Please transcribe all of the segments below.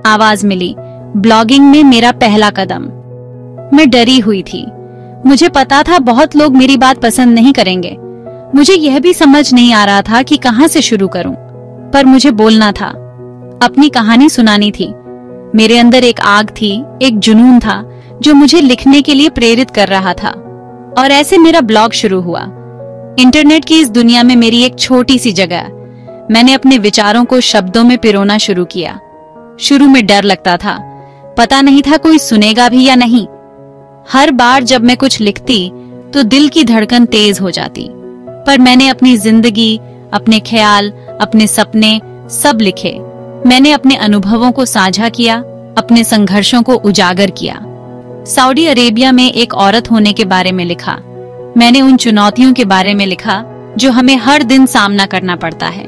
आवाज मिली, ब्लॉगिंग में मेरा पहला कदम। मैं डरी हुई थी। मुझे पता था बहुत लोग मेरी बात पसंद नहीं करेंगे। मुझे यह भी समझ नहीं आ रहा था कि कहां से शुरू करूं, पर मुझे बोलना था, अपनी कहानी सुनानी थी। मेरे अंदर एक आग थी, एक जुनून था जो मुझे लिखने के लिए प्रेरित कर रहा था। और ऐसे मेरा ब्लॉग शुरू हुआ। इंटरनेट की इस दुनिया में मेरी एक छोटी सी जगह। मैंने अपने विचारों को शब्दों में पिरोना शुरू किया। शुरू में डर लगता था, पता नहीं था कोई सुनेगा भी या नहीं। हर बार जब मैं कुछ लिखती तो दिल की धड़कन तेज हो जाती। पर मैंने अपनी जिंदगी, अपने ख्याल, अपने सपने सब लिखे। मैंने अपने अनुभवों को साझा किया, अपने संघर्षों को उजागर किया। सऊदी अरेबिया में एक औरत होने के बारे में लिखा। मैंने उन चुनौतियों के बारे में लिखा जो हमें हर दिन सामना करना पड़ता है।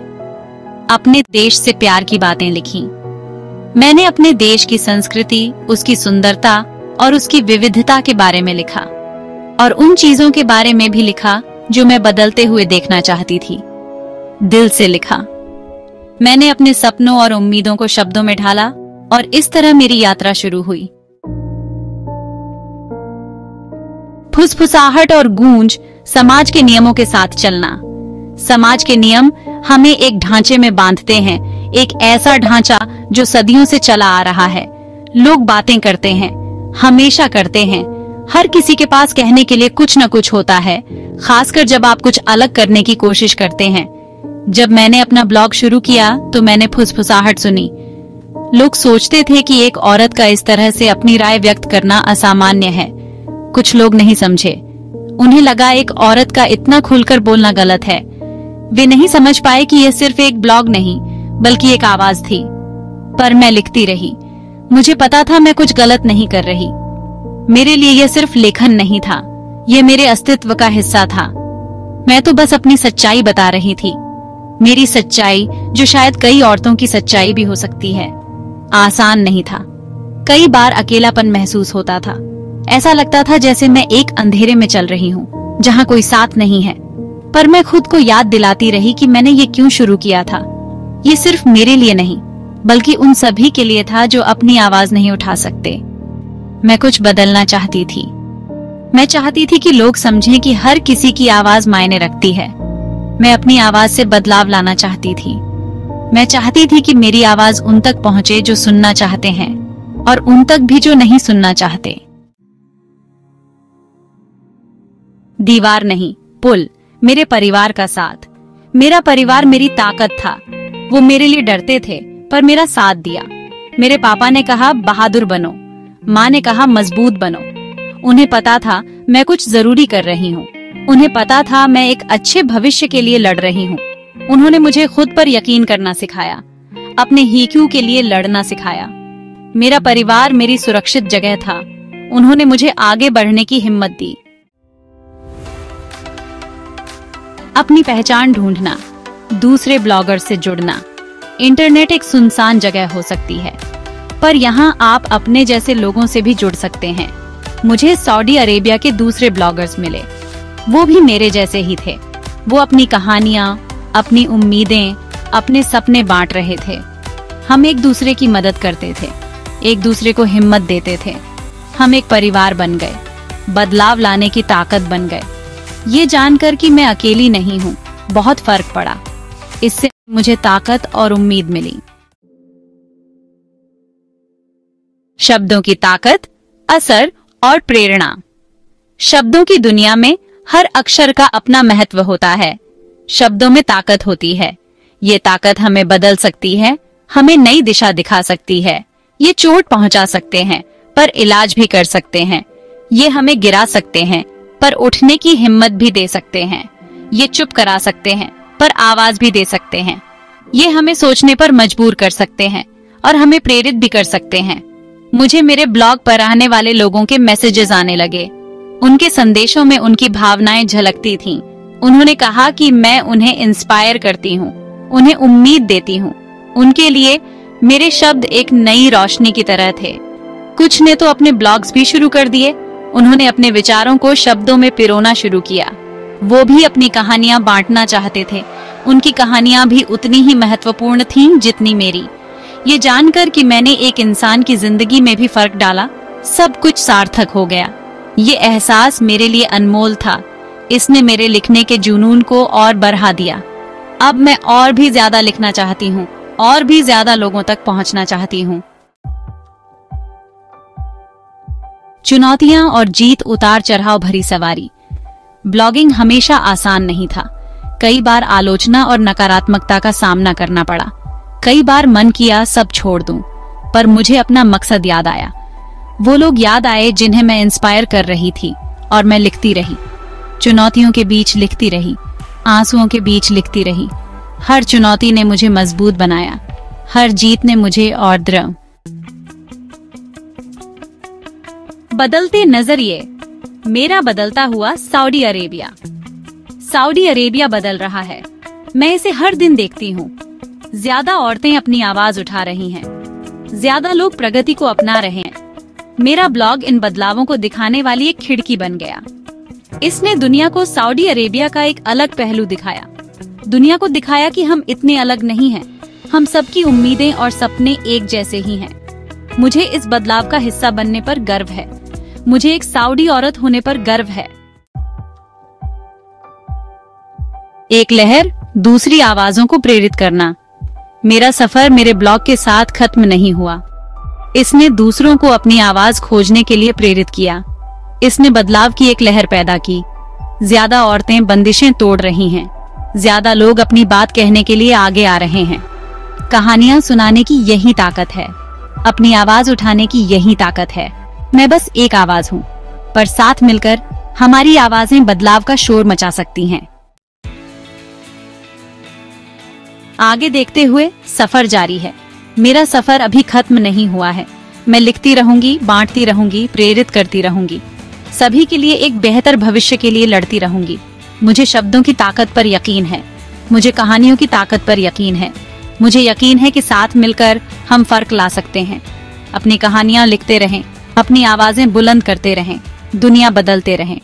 अपने देश से प्यार की बातें लिखी। मैंने अपने देश की संस्कृति, उसकी सुंदरता और उसकी विविधता के बारे में लिखा। और उन चीजों के बारे में भी लिखा जो मैं बदलते हुए देखना चाहती थी। दिल से लिखा। मैंने अपने सपनों और उम्मीदों को शब्दों में ढाला और इस तरह मेरी यात्रा शुरू हुई। फुसफुसाहट और गूंज, समाज के नियमों के साथ चलना। समाज के नियम हमें एक ढांचे में बांधते हैं, एक ऐसा ढांचा जो सदियों से चला आ रहा है। लोग बातें करते हैं, हमेशा करते हैं। हर किसी के पास कहने के लिए कुछ न कुछ होता है, खासकर जब आप कुछ अलग करने की कोशिश करते हैं। जब मैंने अपना ब्लॉग शुरू किया तो मैंने फुसफुसाहट सुनी। लोग सोचते थे कि एक औरत का इस तरह से अपनी राय व्यक्त करना असामान्य है। कुछ लोग नहीं समझे। उन्हें लगा एक औरत का इतना खुलकर बोलना गलत है। वे नहीं समझ पाए कि यह सिर्फ एक ब्लॉग नहीं बल्कि एक आवाज थी। पर मैं लिखती रही। मुझे पता था मैं कुछ गलत नहीं कर रही। मेरे लिए यह सिर्फ लेखन नहीं था, यह मेरे अस्तित्व का हिस्सा था। मैं तो बस अपनी सच्चाई बता रही थी। मेरी सच्चाई जो शायद कई औरतों की सच्चाई भी हो सकती है। आसान नहीं था। कई बार अकेलापन महसूस होता था। ऐसा लगता था जैसे मैं एक अंधेरे में चल रही हूँ जहाँ कोई साथ नहीं है। पर मैं खुद को याद दिलाती रही कि मैंने ये क्यों शुरू किया था। ये सिर्फ मेरे लिए नहीं बल्कि उन सभी के लिए था जो अपनी आवाज नहीं उठा सकते। मैं कुछ बदलना चाहती थी। मैं चाहती थी कि लोग समझें कि हर किसी की आवाज मायने रखती है। मैं अपनी आवाज से बदलाव लाना चाहती थी। मैं चाहती थी कि मेरी आवाज उन तक पहुंचे जो सुनना चाहते हैं और उन तक भी जो नहीं सुनना चाहते। दीवार नहीं, पुल। मेरे परिवार का साथ। मेरा परिवार मेरी ताकत था। वो मेरे लिए डरते थे पर मेरा साथ दिया। मेरे पापा ने कहा बहादुर बनो, माँ ने कहा मजबूत बनो। उन्हें पता था मैं कुछ जरूरी कर रही हूँ। उन्हें पता था मैं एक अच्छे भविष्य के लिए लड़ रही हूँ। उन्होंने मुझे खुद पर यकीन करना सिखाया, अपने हीक्यू के लिए लड़ना सिखाया। मेरा परिवार मेरी सुरक्षित जगह था। उन्होंने मुझे आगे बढ़ने की हिम्मत दी। अपनी पहचान ढूंढना, दूसरे ब्लॉगर से जुड़ना। इंटरनेट एक सुनसान जगह हो सकती है पर यहाँ आप अपने जैसे लोगों से भी जुड़ सकते हैं। मुझे सऊदी अरेबिया के दूसरे ब्लॉगर्स मिले। वो भी मेरे जैसे ही थे। वो अपनी कहानियां, अपनी उम्मीदें, अपने सपने बांट रहे थे। हम एक दूसरे की मदद करते थे, एक दूसरे को हिम्मत देते थे। हम एक परिवार बन गए, बदलाव लाने की ताकत बन गए। ये जानकर कि मैं अकेली नहीं हूँ, बहुत फर्क पड़ा। इससे मुझे ताकत और उम्मीद मिली। शब्दों की ताकत, असर और प्रेरणा। शब्दों की दुनिया में हर अक्षर का अपना महत्व होता है। शब्दों में ताकत होती है। ये ताकत हमें बदल सकती है, हमें नई दिशा दिखा सकती है। ये चोट पहुंचा सकते हैं पर इलाज भी कर सकते हैं। ये हमें गिरा सकते हैं पर उठने की हिम्मत भी दे सकते हैं। ये चुप करा सकते हैं पर आवाज भी दे सकते हैं। ये हमें सोचने पर मजबूर कर सकते हैं और हमें प्रेरित भी कर सकते हैं। मुझे मेरे ब्लॉग पर आने वाले लोगों के मैसेजेस आने लगे। उनके संदेशों में उनकी भावनाएं झलकती थीं। उन्होंने कहा कि मैं उन्हें इंस्पायर करती हूँ, उन्हें उम्मीद देती हूँ। उनके लिए मेरे शब्द एक नई रोशनी की तरह थे। कुछ ने तो अपने ब्लॉग्स भी शुरू कर दिए। उन्होंने अपने विचारों को शब्दों में पिरोना शुरू किया। वो भी अपनी कहानियां बांटना चाहते थे। उनकी कहानियां भी उतनी ही महत्वपूर्ण थीं जितनी मेरी। ये जानकर कि मैंने एक इंसान की जिंदगी में भी फर्क डाला, सब कुछ सार्थक हो गया। ये एहसास मेरे लिए अनमोल था। इसने मेरे लिखने के जुनून को और बढ़ा दिया। अब मैं और भी ज्यादा लिखना चाहती हूँ, और भी ज्यादा लोगों तक पहुँचना चाहती हूँ। चुनौतियां और जीत, उतार चढ़ाव भरी सवारी। ब्लॉगिंग हमेशा आसान नहीं था। कई बार आलोचना और नकारात्मकता का सामना करना पड़ा। कई बार मन किया सब छोड़ दूं, पर मुझे अपना मकसद याद आया। वो लोग याद आए जिन्हें मैं इंस्पायर कर रही थी, और मैं लिखती रही। चुनौतियों के बीच लिखती रही, आंसुओं के बीच लिखती रही। हर चुनौती ने मुझे मजबूत बनाया, हर जीत ने मुझे और दृढ़। बदलते नजरिए। मेरा बदलता हुआ सऊदी अरेबिया। सऊदी अरेबिया बदल रहा है। मैं इसे हर दिन देखती हूँ। ज्यादा औरतें अपनी आवाज उठा रही हैं। ज्यादा लोग प्रगति को अपना रहे हैं। मेरा ब्लॉग इन बदलावों को दिखाने वाली एक खिड़की बन गया। इसने दुनिया को सऊदी अरेबिया का एक अलग पहलू दिखाया। दुनिया को दिखाया कि हम इतने अलग नहीं हैं। हम सबकी उम्मीदें और सपने एक जैसे ही हैं। मुझे इस बदलाव का हिस्सा बनने पर गर्व है। मुझे एक सऊदी औरत होने पर गर्व है। एक लहर, दूसरी आवाजों को प्रेरित करना। मेरा सफर मेरे ब्लॉग के साथ खत्म नहीं हुआ। इसने दूसरों को अपनी आवाज खोजने के लिए प्रेरित किया। इसने बदलाव की एक लहर पैदा की। ज्यादा औरतें बंदिशें तोड़ रही हैं। ज्यादा लोग अपनी बात कहने के लिए आगे आ रहे हैं। कहानियां सुनाने की यही ताकत है। अपनी आवाज उठाने की यही ताकत है। मैं बस एक आवाज हूँ, पर साथ मिलकर हमारी आवाजें बदलाव का शोर मचा सकती हैं। आगे देखते हुए सफर जारी है। मेरा सफर अभी खत्म नहीं हुआ है। मैं लिखती रहूंगी, बांटती रहूंगी, प्रेरित करती रहूंगी। सभी के लिए एक बेहतर भविष्य के लिए लड़ती रहूंगी। मुझे शब्दों की ताकत पर यकीन है। मुझे कहानियों की ताकत पर यकीन है। मुझे यकीन है कि साथ मिलकर हम फर्क ला सकते हैं। अपनी कहानियां लिखते रहें, अपनी आवाजें बुलंद करते रहें, दुनिया बदलते रहें।